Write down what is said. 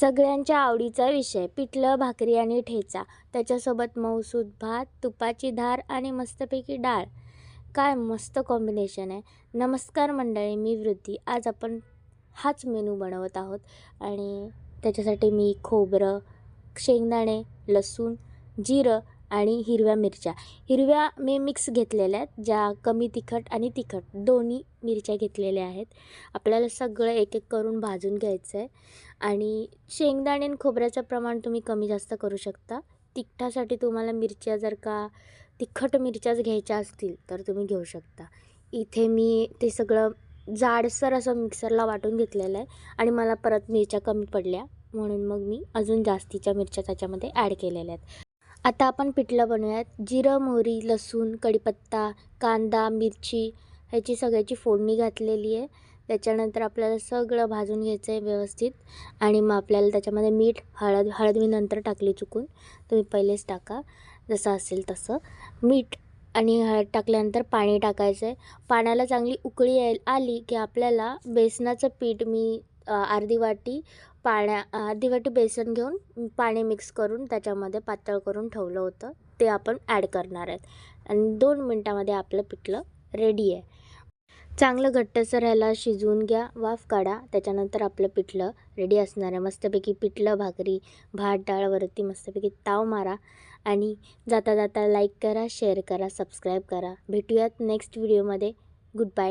सगळ्यांच्या आवडीचा विषय पिठलं, भाकरी आणि ठेचा. त्याच्यासोबत मऊसूद भात, तुपाची धार आणि मस्तपैकी डाळ. काय मस्त कॉम्बिनेशन आहे. नमस्कार मंडळी, मी वृद्धी. आज आपण हाच मेनू बनवत आहोत आणि त्याच्यासाठी मी खोबरं, शेंगदाणे, लसूण, जिरं आणि हिरव्या मिरच्या मी मिक्स घेतलेल्या आहेत, ज्या कमी तिखट आणि तिखट दोन्ही मिरच्या घेतलेल्या आहेत. आपल्याला सगळं एक एक करून भाजून घ्यायचं आहे आणि शेंगदाणे आणि खोबऱ्याचं प्रमाण तुम्ही कमी जास्त करू शकता. तिखटासाठी तुम्हाला मिरच्या जर का तिखट मिरच्याच घ्यायच्या असतील तर तुम्ही घेऊ शकता. इथे मी ते सगळं जाडसर असं मिक्सरला वाटून घेतलेलं आहे आणि मला परत मिरच्या कमी पडल्या म्हणून मग मी अजून जास्तीच्या मिरच्या त्याच्यामध्ये ॲड केलेल्या आहेत. आता आपण पिठलं बनवूयात. जिरं, मोहरी, लसूण, कढीपत्ता, कांदा, मिरची ह्याची सगळ्याची फोडणी घातलेली आहे. त्याच्यानंतर आपल्याला सगळं भाजून घ्यायचं आहे व्यवस्थित आणि मग आपल्याला त्याच्यामध्ये मीठ, हळद मी नंतर टाकली चुकून, तुम्ही पहिलेच टाका जसं असेल तसं. मीठ आणि हळद टाकल्यानंतर पाणी टाकायचं आहे. पाण्याला चांगली उकळी आली की आपल्याला बेसनाचं पीठ मी अर्धी वाटी बेसन घेऊन पाणी मिक्स करून त्याच्यामध्ये पातळ करून ठेवलं होतं, ते आपण ॲड करणार आहेत आणि 2 मिनटामध्ये आपलं पिठलं रेडी आहे. चांगलं घट्टसर ह्याला शिजवून घ्या, वाफ काढा. त्याच्यानंतर आपलं पिठलं रेडी असणार आहे. मस्तपैकी पिठलं, भाकरी, भात, डाळवरती मस्तपैकी ताव मारा आणि जाता जाता लाईक करा, शेअर करा, सबस्क्राईब करा. भेटूयात नेक्स्ट व्हिडिओमध्ये. Good bye.